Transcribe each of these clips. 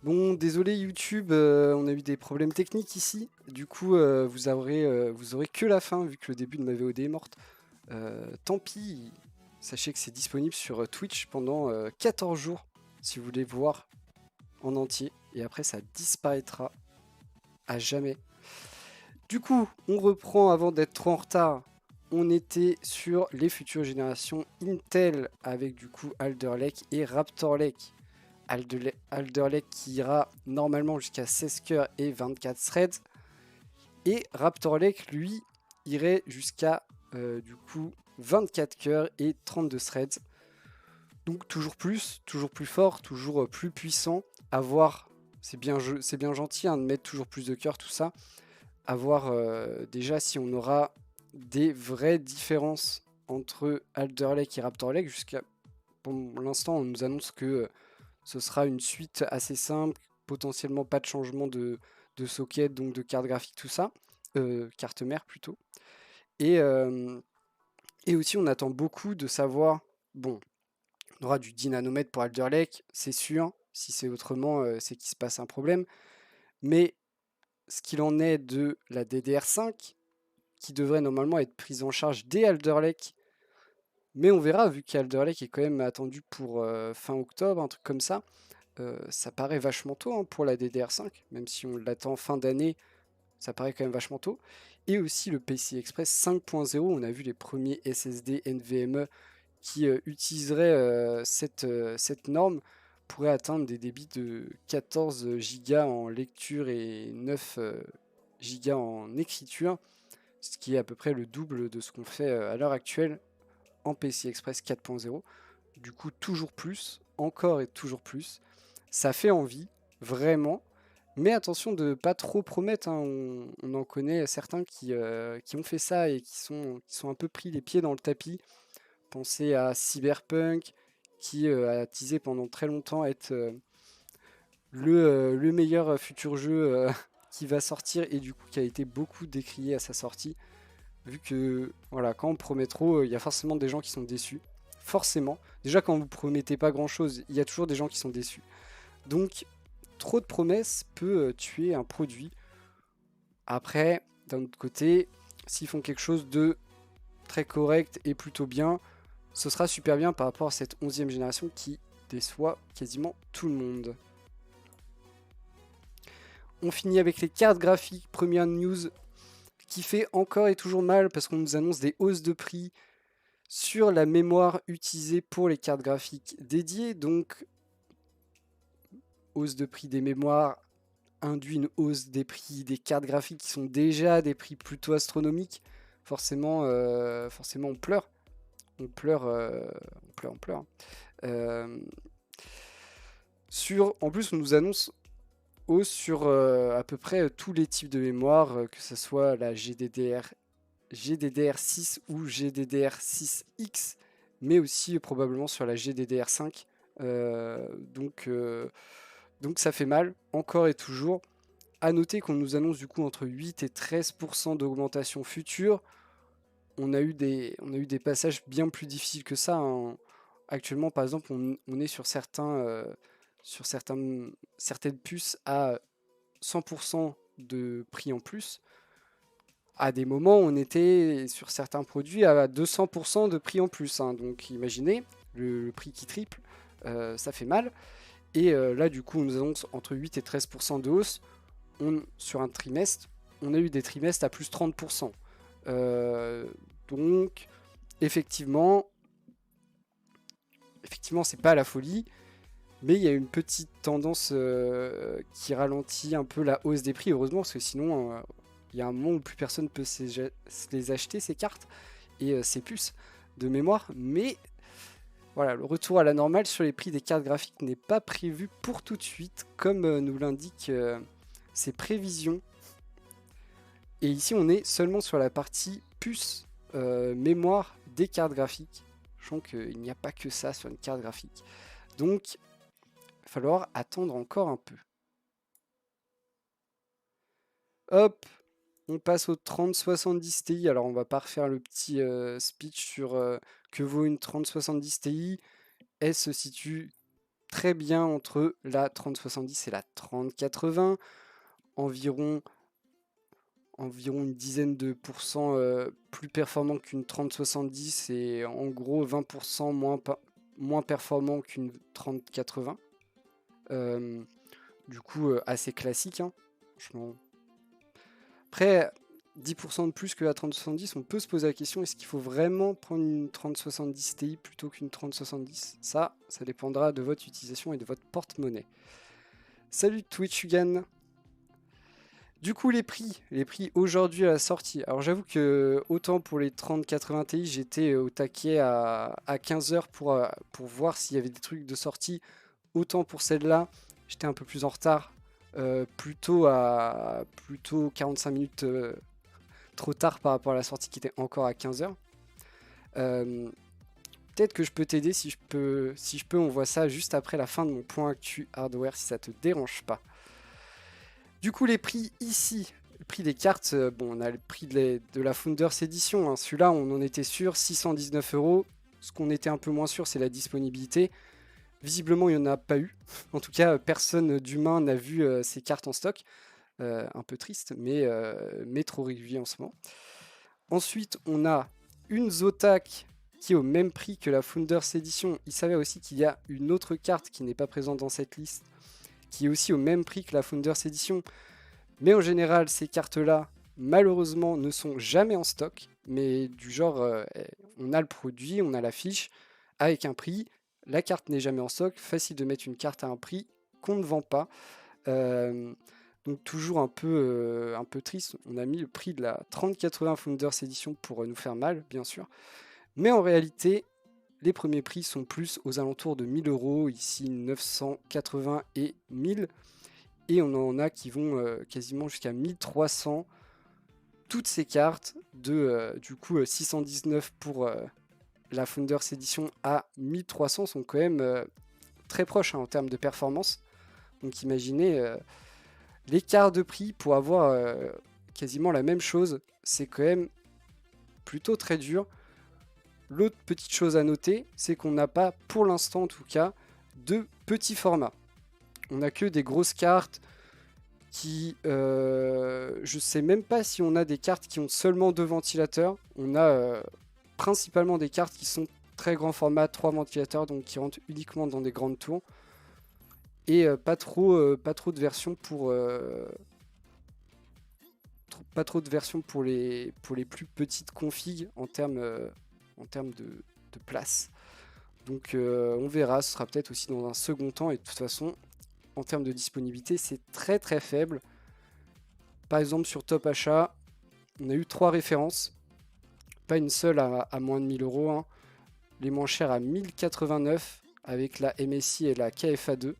Bon, désolé YouTube, on a eu des problèmes techniques ici. Du coup, vous aurez que la fin vu que le début de ma VOD est morte. Tant pis, sachez que c'est disponible sur Twitch pendant 14 jours si vous voulez voir en entier. Et après, ça disparaîtra à jamais. Du coup, on reprend avant d'être trop en retard. On était sur les futures générations Intel avec du coup Alder Lake et Raptor Lake. Alder Lake qui ira normalement jusqu'à 16 cœurs et 24 threads. Et Raptor Lake, lui, irait jusqu'à du coup 24 cœurs et 32 threads. Donc toujours plus fort, toujours plus puissant. À voir, c'est bien gentil hein, de mettre toujours plus de cœurs, tout ça. À voir déjà si on aura des vraies différences entre Alder Lake et Raptor Lake. Jusqu'à pour l'instant, on nous annonce que ce sera une suite assez simple, potentiellement pas de changement de socket, donc de carte graphique, tout ça. Carte mère plutôt. Et, euh, et aussi, on attend beaucoup de savoir, bon, on aura du 10 nanomètres pour Alder Lake, c'est sûr. Si c'est autrement, c'est qu'il se passe un problème. Mais ce qu'il en est de la DDR5, qui devrait normalement être prise en charge dès Alder Lake, mais on verra, vu qu'Alder Lake est quand même attendu pour fin octobre, un truc comme ça paraît vachement tôt hein, pour la DDR5, même si on l'attend fin d'année, ça paraît quand même vachement tôt. Et aussi le PCI Express 5.0, on a vu les premiers SSD NVMe qui utiliseraient cette norme pourraient atteindre des débits de 14 Go en lecture et 9 Go en écriture, ce qui est à peu près le double de ce qu'on fait à l'heure actuelle en PCI Express 4.0. Du coup, toujours plus, encore et toujours plus. Ça fait envie, vraiment. Mais attention de ne pas trop promettre, hein. On en connaît certains qui ont fait ça et qui sont un peu pris les pieds dans le tapis. Pensez à Cyberpunk, qui a teasé pendant très longtemps être le meilleur futur jeu qui va sortir et du coup qui a été beaucoup décrié à sa sortie. Vu que voilà, quand on promet trop, il y a forcément des gens qui sont déçus. Forcément. Déjà, quand vous promettez pas grand chose, il y a toujours des gens qui sont déçus. Donc, trop de promesses peut tuer un produit. Après, d'un autre côté, s'ils font quelque chose de très correct et plutôt bien, ce sera super bien par rapport à cette 11e génération qui déçoit quasiment tout le monde. On finit avec les cartes graphiques. Première news qui fait encore et toujours mal parce qu'on nous annonce des hausses de prix sur la mémoire utilisée pour les cartes graphiques dédiées. Donc, hausse de prix des mémoires induit une hausse des prix des cartes graphiques qui sont déjà des prix plutôt astronomiques. Forcément, on pleure. On pleure, on pleure. Euh, en plus, on nous annonce hausse sur à peu près tous les types de mémoire, que ce soit la GDDR6 ou GDDR6X, mais aussi probablement sur la GDDR5. Euh, donc, euh, donc ça fait mal, encore et toujours. À noter qu'on nous annonce du coup entre 8 et 13% d'augmentation future. On a eu des passages bien plus difficiles que ça, hein. Actuellement, par exemple, on est sur certaines puces à 100% de prix en plus. À des moments, on était sur certains produits à 200% de prix en plus, hein. Donc imaginez, le prix qui triple, ça fait mal. Et là, du coup, on nous annonce entre 8 et 13% de hausse. Sur un trimestre, on a eu des trimestres à plus 30%. Euh, donc, effectivement, c'est pas la folie, mais il y a une petite tendance qui ralentit un peu la hausse des prix, heureusement, parce que sinon, il y a un moment où plus personne peut se les acheter, ces cartes et ces puces de mémoire. Mais voilà, le retour à la normale sur les prix des cartes graphiques n'est pas prévu pour tout de suite, comme nous l'indiquent ces prévisions. Et ici, on est seulement sur la partie puce mémoire des cartes graphiques. Sachant qu'il n'y a pas que ça sur une carte graphique. Donc, il va falloir attendre encore un peu. Hop, on passe au 3070 Ti. Alors, on va pas refaire le petit speech sur que vaut une 3070 Ti. Elle se situe très bien entre la 3070 et la 3080, environ une dizaine de pourcents plus performant qu'une 3070 et en gros 20% moins performant qu'une 3080. Du coup, assez classique, hein, franchement. Après, 10% de plus que la 3070, on peut se poser la question, est-ce qu'il faut vraiment prendre une 3070 Ti plutôt qu'une 3070? Ça dépendra de votre utilisation et de votre porte-monnaie. Salut Twitch Hugan. Du coup, les prix aujourd'hui à la sortie. Alors j'avoue que autant pour les 3080 Ti, j'étais au taquet à 15h pour voir s'il y avait des trucs de sortie. Autant pour celle-là, j'étais un peu plus en retard. Plutôt 45 minutes trop tard par rapport à la sortie qui était encore à 15h. Peut-être que je peux t'aider si je peux, on voit ça juste après la fin de mon point actu hardware si ça te dérange pas. Du coup, les prix ici, le prix des cartes, bon, on a le prix de la Founders Edition, hein. Celui-là, on en était sûr, 619 €. Ce qu'on était un peu moins sûr, c'est la disponibilité. Visiblement, il n'y en a pas eu. En tout cas, personne d'humain n'a vu ces cartes en stock. Un peu triste, mais trop régulier en ce moment. Ensuite, on a une Zotac qui est au même prix que la Founders Edition. Il s'avère aussi qu'il y a une autre carte qui n'est pas présente dans cette liste, qui est aussi au même prix que la Founders Edition. Mais en général, ces cartes-là, malheureusement, ne sont jamais en stock. Mais du genre, on a le produit, on a la fiche, avec un prix. La carte n'est jamais en stock. Facile de mettre une carte à un prix qu'on ne vend pas. Donc toujours un peu triste. On a mis le prix de la 3080 Founders Edition pour nous faire mal, bien sûr. Mais en réalité, les premiers prix sont plus aux alentours de 1000 €, ici 980 et 1000. Et on en a qui vont quasiment jusqu'à 1300. Toutes ces cartes de du coup 619 pour la Founders Edition à 1300 sont quand même très proches, hein, en termes de performance. Donc imaginez l'écart de prix pour avoir quasiment la même chose, c'est quand même plutôt très dur. L'autre petite chose à noter, c'est qu'on n'a pas, pour l'instant en tout cas, de petits formats. On n'a que des grosses cartes qui... je sais même pas si on a des cartes qui ont seulement 2 ventilateurs. On a principalement des cartes qui sont très grand format, 3 ventilateurs, donc qui rentrent uniquement dans des grandes tours. Et pas trop de versions pour... pas trop de versions pour les plus petites configs en termes de place. Donc on verra, ce sera peut-être aussi dans un second temps, et de toute façon en termes de disponibilité c'est très très faible. Par exemple sur Top Achat, on a eu 3 références, pas une seule à moins de 1000 €, hein. Les moins chères à 1089 avec la MSI et la KFA2.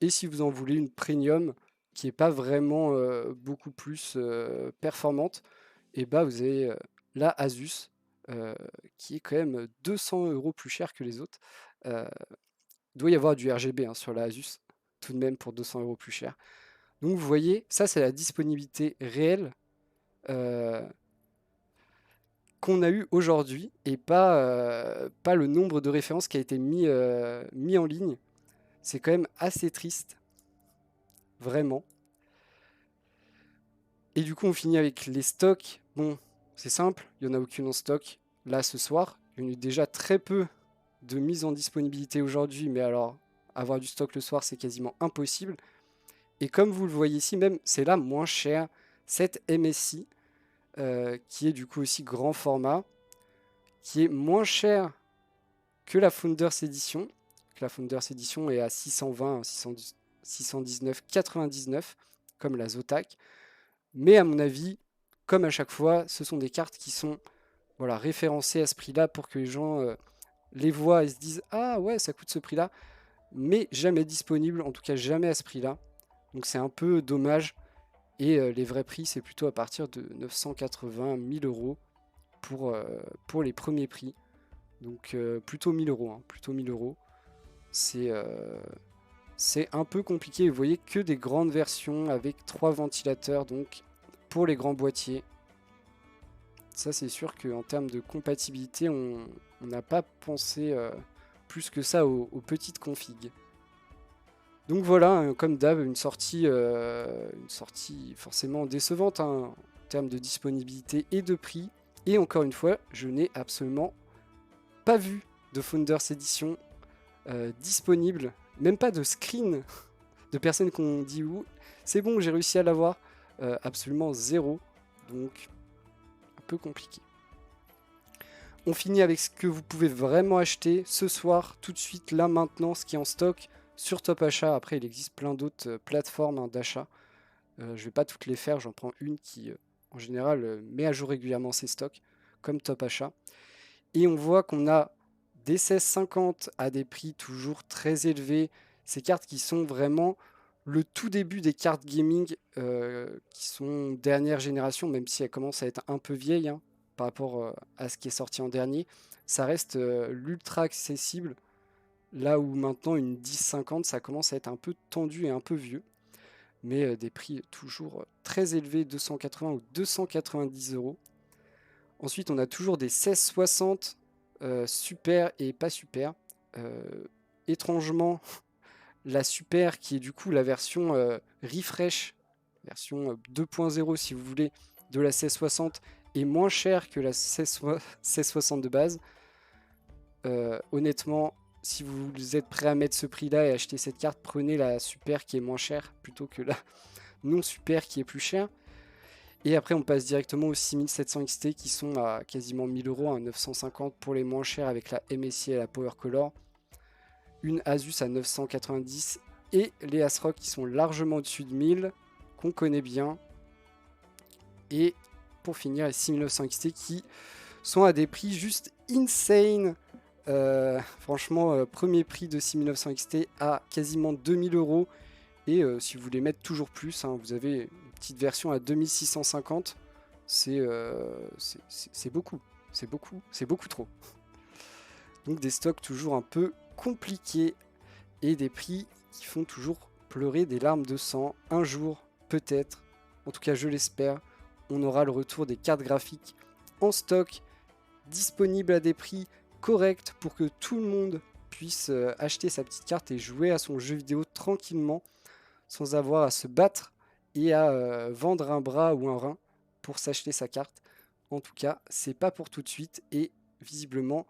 Et si vous en voulez une premium qui n'est pas vraiment beaucoup plus performante, et bah vous avez la Asus qui est quand même 200 € plus cher que les autres. Il doit y avoir du RGB, hein, sur la Asus, tout de même pour 200 € plus cher. Donc vous voyez, ça c'est la disponibilité réelle qu'on a eu aujourd'hui, et pas le nombre de références qui a été mis en ligne. C'est quand même assez triste, vraiment. Et du coup, on finit avec les stocks. Bon, c'est simple, il n'y en a aucune en stock là ce soir. Il y en a eu déjà très peu de mise en disponibilité aujourd'hui, mais alors avoir du stock le soir, c'est quasiment impossible. Et comme vous le voyez ici, même c'est la moins chère, cette MSI, qui est du coup aussi grand format, qui est moins chère que la Founders Edition. La Founders Edition est à 620, 619, 99, comme la Zotac. Mais à mon avis, comme à chaque fois, ce sont des cartes qui sont, voilà, référencées à ce prix-là pour que les gens les voient et se disent « Ah ouais, ça coûte ce prix-là », mais jamais disponible, en tout cas jamais à ce prix-là. Donc c'est un peu dommage. Et les vrais prix, c'est plutôt à partir de 980, 1000 € pour les premiers prix. Donc plutôt 1000 €, hein, plutôt 1000 €. C'est un peu compliqué. Vous voyez que des grandes versions avec 3 ventilateurs, donc pour les grands boîtiers. Ça c'est sûr qu'en termes de compatibilité, on n'a pas pensé plus que ça aux petites configs. Donc voilà, comme d'hab, une sortie forcément décevante hein, en termes de disponibilité et de prix. Et encore une fois, je n'ai absolument pas vu de Founders Edition disponible, même pas de screen de personnes qu'on dit où. C'est bon, j'ai réussi à l'avoir. Absolument zéro. Donc, un peu compliqué. On finit avec ce que vous pouvez vraiment acheter ce soir, tout de suite, là, maintenant, ce qui est en stock sur Top Achat. Après, il existe plein d'autres plateformes hein, d'achat. Je ne vais pas toutes les faire, j'en prends une qui, en général, met à jour régulièrement ses stocks, comme Top Achat. Et on voit qu'on a des 1650 à des prix toujours très élevés. Ces cartes qui sont vraiment le tout début des cartes gaming qui sont dernière génération, même si elles commencent à être un peu vieilles hein, par rapport à ce qui est sorti en dernier. Ça reste l'ultra accessible, là où maintenant une 1050 ça commence à être un peu tendu et un peu vieux. Mais des prix toujours très élevés, 280 ou 290 euros. Ensuite, on a toujours des 1660 super et pas super. Étrangement, la super qui est du coup la version refresh, version 2.0 si vous voulez, de la 1660 est moins chère que la 1660 de base. Honnêtement, si vous êtes prêt à mettre ce prix-là et acheter cette carte, prenez la super qui est moins chère plutôt que la non super qui est plus chère. Et après, on passe directement aux 6700 XT qui sont à quasiment 1000 euros, à 950 pour les moins chers avec la MSI et la Power Color. Une Asus à 990 et les ASRock qui sont largement au-dessus de 1000, qu'on connaît bien. Et pour finir, les 6900 XT qui sont à des prix juste insane. Franchement, premier prix de 6900 XT à quasiment 2000 euros. Et si vous voulez mettre toujours plus, hein, vous avez une petite version à 2650. C'est beaucoup. C'est beaucoup trop. Donc des stocks toujours un peu compliqués et des prix qui font toujours pleurer des larmes de sang. Un jour, peut-être, en tout cas je l'espère, on aura le retour des cartes graphiques en stock, disponibles à des prix corrects pour que tout le monde puisse acheter sa petite carte et jouer à son jeu vidéo tranquillement, sans avoir à se battre et à vendre un bras ou un rein pour s'acheter sa carte. En tout cas, c'est pas pour tout de suite et visiblement,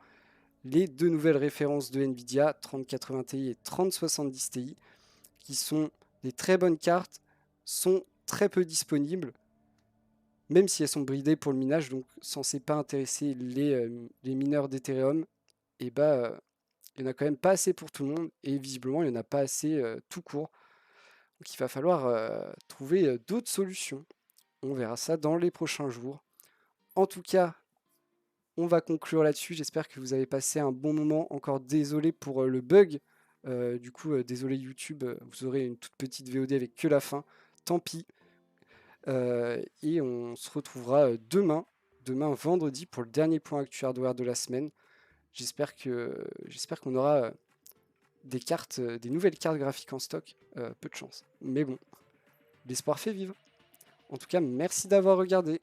les deux nouvelles références de Nvidia, 3080 Ti et 3070 Ti, qui sont des très bonnes cartes, sont très peu disponibles, même si elles sont bridées pour le minage, donc censées pas intéresser les mineurs d'Ethereum, et bah il n'y en a quand même pas assez pour tout le monde, et visiblement il n'y en a pas assez tout court. Donc il va falloir trouver d'autres solutions. On verra ça dans les prochains jours. En tout cas, on va conclure là-dessus. J'espère que vous avez passé un bon moment. Encore désolé pour le bug. Du coup, désolé YouTube, vous aurez une toute petite VOD avec que la fin. Tant pis. Et on se retrouvera demain vendredi, pour le dernier point actu hardware de la semaine. J'espère qu'on aura des nouvelles cartes graphiques en stock. Peu de chance. Mais bon, l'espoir fait vivre. En tout cas, merci d'avoir regardé.